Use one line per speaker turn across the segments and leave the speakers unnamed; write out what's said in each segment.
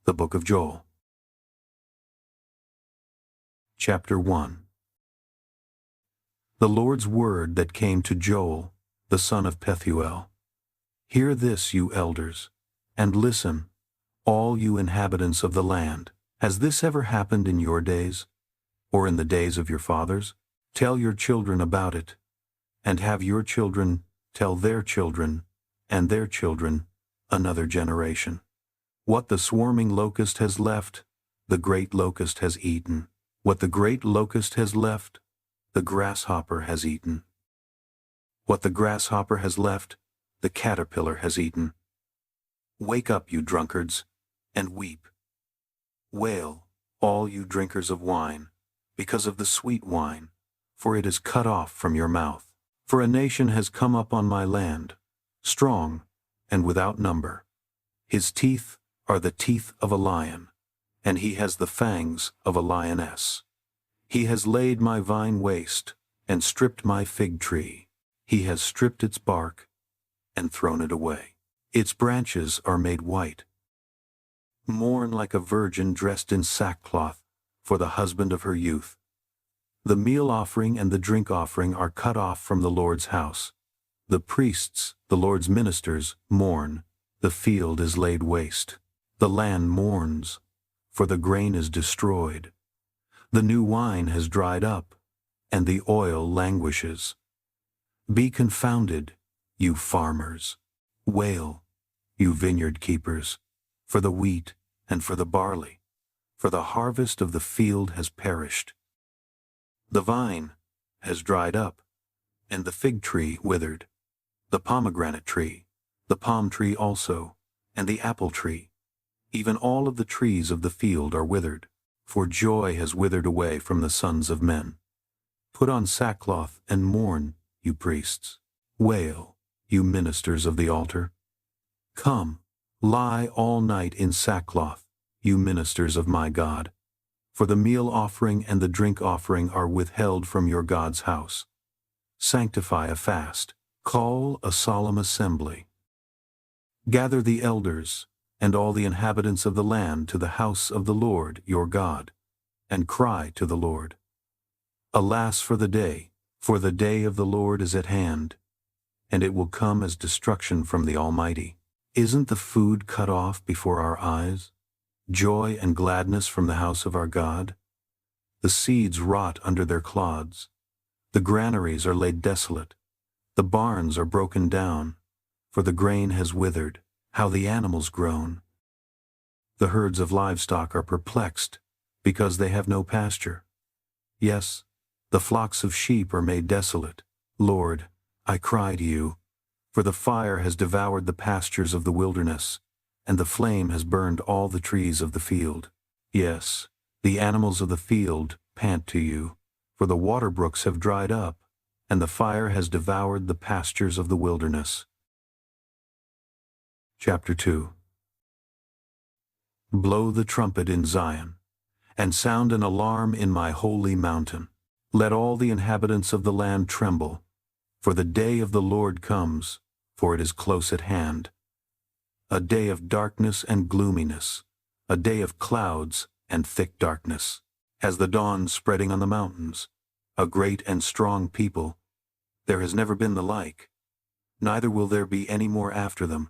The Book of Joel. Chapter 1. The Lord's word that came to Joel, the son of Pethuel. Hear this, you elders, and listen, all you inhabitants of the land. Has this ever happened in your days, or in the days of your fathers? Tell your children about it, and have your children tell their children, and their children, another generation. What the swarming locust has left, the great locust has eaten. What the great locust has left, the grasshopper has eaten. What the grasshopper has left, the caterpillar has eaten. Wake up, you drunkards, and weep. Wail, all you drinkers of wine, because of the sweet wine, for it is cut off from your mouth. For a nation has come up on my land, strong and without number. His teeth are the teeth of a lion, and he has the fangs of a lioness. He has laid my vine waste, and stripped my fig tree. He has stripped its bark, and thrown it away. Its branches are made white. Mourn like a virgin dressed in sackcloth, for the husband of her youth. The meal offering and the drink offering are cut off from the Lord's house. The priests, the Lord's ministers, mourn. The field is laid waste. The land mourns, for the grain is destroyed. The new wine has dried up, and the oil languishes. Be confounded, you farmers. Wail, you vineyard keepers, for the wheat and for the barley, for the harvest of the field has perished. The vine has dried up, and the fig tree withered, the pomegranate tree, the palm tree also, and the apple tree. Even all of the trees of the field are withered, for joy has withered away from the sons of men. Put on sackcloth and mourn, you priests. Wail, you ministers of the altar. Come, lie all night in sackcloth, you ministers of my God. For the meal offering and the drink offering are withheld from your God's house. Sanctify a fast, call a solemn assembly. Gather the elders, and all the inhabitants of the land to the house of the Lord your God, and cry to the Lord. Alas for the day of the Lord is at hand, and it will come as destruction from the Almighty. Isn't the food cut off before our eyes? Joy and gladness from the house of our God? The seeds rot under their clods. The granaries are laid desolate. The barns are broken down, for the grain has withered. How the animals groan. The herds of livestock are perplexed, because they have no pasture. Yes, the flocks of sheep are made desolate. Lord, I cry to you, for the fire has devoured the pastures of the wilderness, and the flame has burned all the trees of the field. Yes, the animals of the field pant to you, for the water brooks have dried up, and the fire has devoured the pastures of the wilderness. Chapter 2. Blow the trumpet in Zion, and sound an alarm in my holy mountain. Let all the inhabitants of the land tremble, for the day of the Lord comes, for it is close at hand. A day of darkness and gloominess, a day of clouds and thick darkness, as the dawn spreading on the mountains, a great and strong people. There has never been the like, neither will there be any more after them.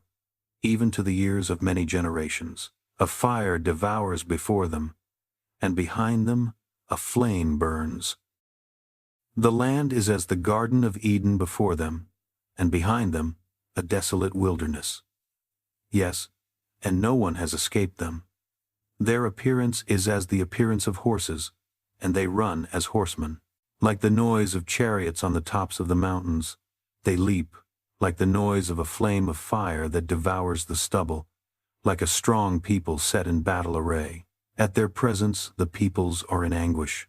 Even to the years of many generations. A fire devours before them, and behind them a flame burns. The land is as the Garden of Eden before them, and behind them a desolate wilderness. Yes, and no one has escaped them. Their appearance is as the appearance of horses, and they run as horsemen. Like the noise of chariots on the tops of the mountains, they leap, like the noise of a flame of fire that devours the stubble, like a strong people set in battle array. At their presence the peoples are in anguish.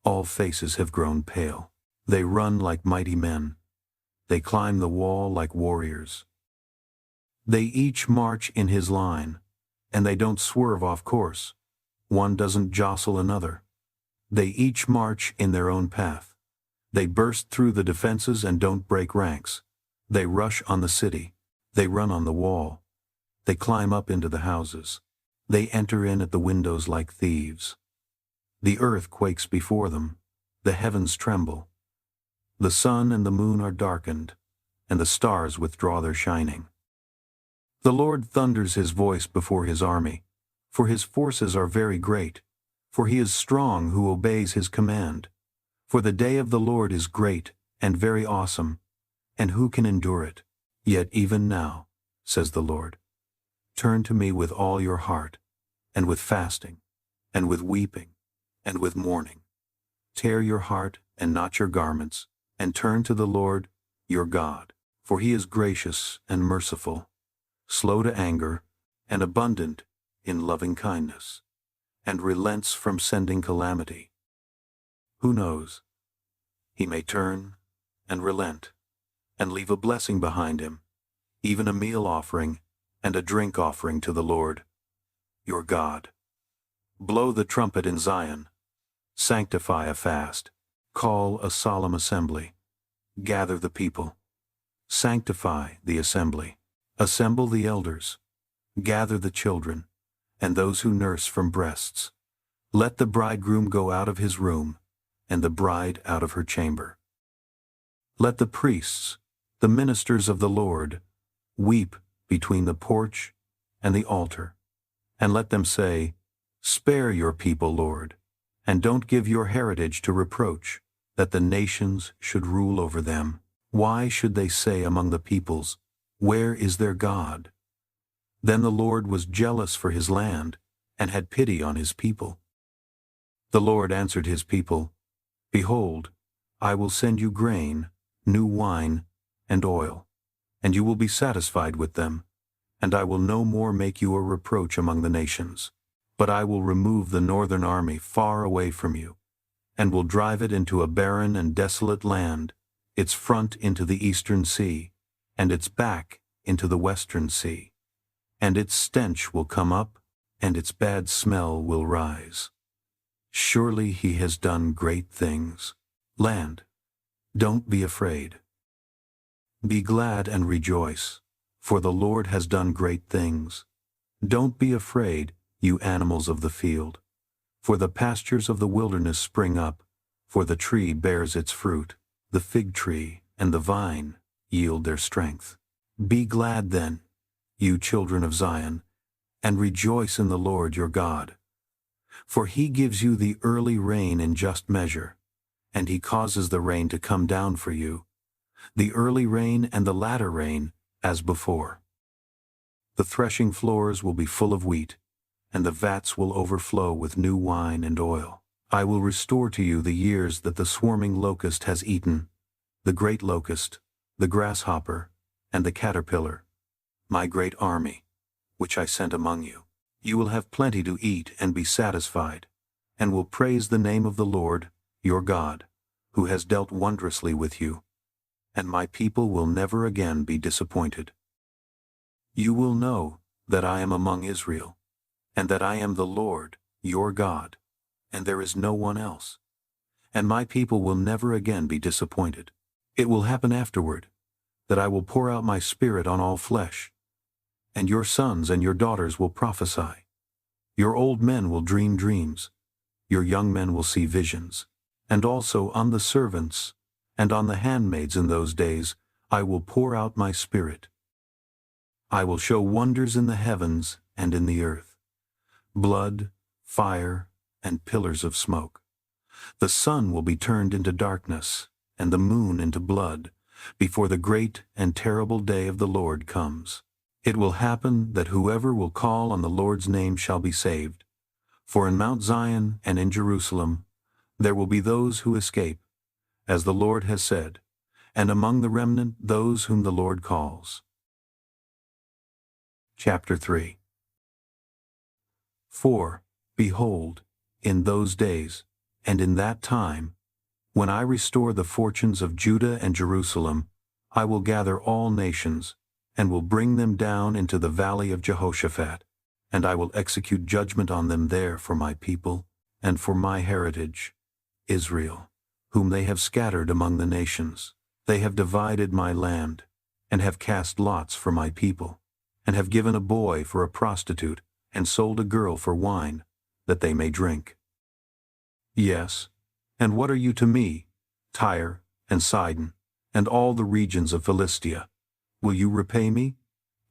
All faces have grown pale. They run like mighty men. They climb the wall like warriors. They each march in his line, and they don't swerve off course. One doesn't jostle another. They each march in their own path. They burst through the defenses and don't break ranks. They rush on the city. They run on the wall. They climb up into the houses. They enter in at the windows like thieves. The earth quakes before them, the heavens tremble. The sun and the moon are darkened, and the stars withdraw their shining. The Lord thunders his voice before his army, for his forces are very great, for he is strong who obeys his command. For the day of the Lord is great and very awesome, and who can endure it? Yet even now, says the Lord, turn to me with all your heart, and with fasting, and with weeping, and with mourning. Tear your heart and not your garments, and turn to the Lord your God, for he is gracious and merciful, slow to anger, and abundant in loving kindness, and relents from sending calamity. Who knows? He may turn and relent, and leave a blessing behind him, even a meal offering and a drink offering to the Lord, your God. Blow the trumpet in Zion, sanctify a fast, call a solemn assembly, gather the people, sanctify the assembly, assemble the elders, gather the children, and those who nurse from breasts. Let the bridegroom go out of his room, and the bride out of her chamber. Let the priests, the ministers of the Lord, weep between the porch and the altar, and let them say, Spare your people, Lord, and don't give your heritage to reproach, that the nations should rule over them. Why should they say among the peoples, Where is their God? Then the Lord was jealous for his land, and had pity on his people. The Lord answered his people, Behold, I will send you grain, new wine, and oil, and you will be satisfied with them, and I will no more make you a reproach among the nations. But I will remove the northern army far away from you, and will drive it into a barren and desolate land, its front into the eastern sea, and its back into the western sea. And its stench will come up, and its bad smell will rise. Surely he has done great things. Land, don't be afraid. Be glad and rejoice, for the Lord has done great things. Don't be afraid, you animals of the field, for the pastures of the wilderness spring up, for the tree bears its fruit, the fig tree and the vine yield their strength. Be glad then, you children of Zion, and rejoice in the Lord your God. For he gives you the early rain in just measure, and he causes the rain to come down for you, the early rain and the latter rain, as before. The threshing floors will be full of wheat, and the vats will overflow with new wine and oil. I will restore to you the years that the swarming locust has eaten, the great locust, the grasshopper, and the caterpillar, my great army, which I sent among you. You will have plenty to eat and be satisfied, and will praise the name of the Lord, your God, who has dealt wondrously with you, and my people will never again be disappointed. You will know that I am among Israel, and that I am the Lord, your God, and there is no one else. And my people will never again be disappointed. It will happen afterward, that I will pour out my Spirit on all flesh, and your sons and your daughters will prophesy. Your old men will dream dreams, your young men will see visions, and also on the servants and on the handmaids in those days I will pour out my Spirit. I will show wonders in the heavens and in the earth, blood, fire, and pillars of smoke. The sun will be turned into darkness, and the moon into blood, before the great and terrible day of the Lord comes. It will happen that whoever will call on the Lord's name shall be saved. For in Mount Zion and in Jerusalem there will be those who escape, as the Lord has said, and among the remnant those whom the Lord calls. Chapter 3. For, behold, in those days, and in that time, when I restore the fortunes of Judah and Jerusalem, I will gather all nations, and will bring them down into the valley of Jehoshaphat, and I will execute judgment on them there for my people, and for my heritage, Israel, whom they have scattered among the nations. They have divided my land, and have cast lots for my people, and have given a boy for a prostitute, and sold a girl for wine, that they may drink. Yes, and what are you to me, Tyre, and Sidon, and all the regions of Philistia? Will you repay me?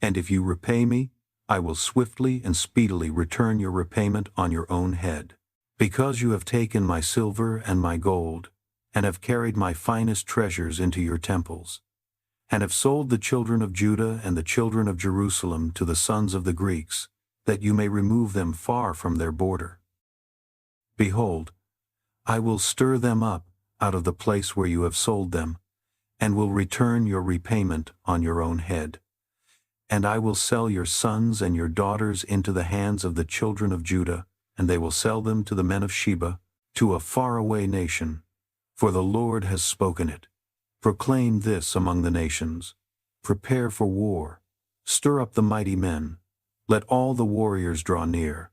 And if you repay me, I will swiftly and speedily return your repayment on your own head. Because you have taken my silver and my gold, and have carried my finest treasures into your temples, and have sold the children of Judah and the children of Jerusalem to the sons of the Greeks, that you may remove them far from their border. Behold, I will stir them up out of the place where you have sold them, and will return your repayment on your own head. And I will sell your sons and your daughters into the hands of the children of Judah, and they will sell them to the men of Sheba, to a faraway nation. For the Lord has spoken it. Proclaim this among the nations. Prepare for war. Stir up the mighty men. Let all the warriors draw near.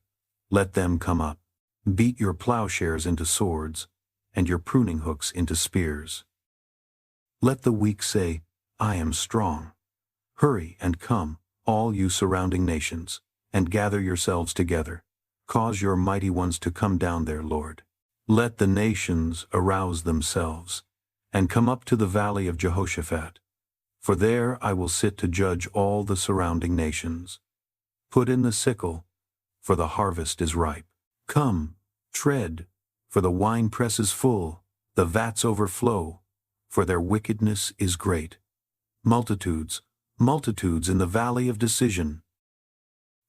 Let them come up. Beat your plowshares into swords, and your pruning hooks into spears. Let the weak say, I am strong. Hurry and come, all you surrounding nations, and gather yourselves together. Cause your mighty ones to come down there, Lord. Let the nations arouse themselves, and come up to the valley of Jehoshaphat. For there I will sit to judge all the surrounding nations. Put in the sickle, for the harvest is ripe. Come, tread, for the winepress is full, the vats overflow, for their wickedness is great. Multitudes, multitudes in the valley of decision.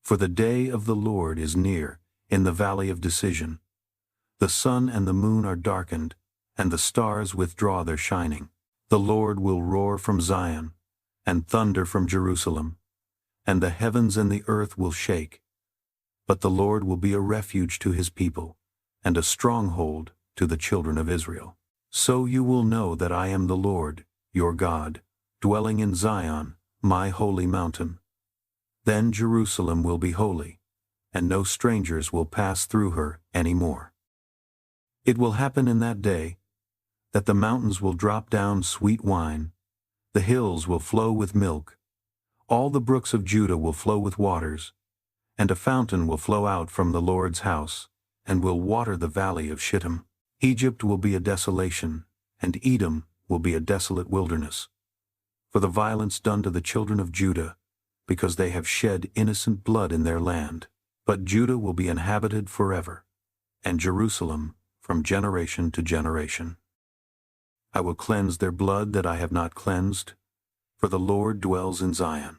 For the day of the Lord is near, in the valley of decision. The sun and the moon are darkened, and the stars withdraw their shining. The Lord will roar from Zion, and thunder from Jerusalem, and the heavens and the earth will shake. But the Lord will be a refuge to his people, and a stronghold to the children of Israel. So you will know that I am the Lord, your God, dwelling in Zion, my holy mountain. Then Jerusalem will be holy, and no strangers will pass through her any more. It will happen in that day that the mountains will drop down sweet wine, the hills will flow with milk, all the brooks of Judah will flow with waters, and a fountain will flow out from the Lord's house, and will water the valley of Shittim. Egypt will be a desolation, and Edom will be a desolate wilderness, for the violence done to the children of Judah, because they have shed innocent blood in their land. But Judah will be inhabited forever, and Jerusalem from generation to generation. I will cleanse their blood that I have not cleansed, for the Lord dwells in Zion.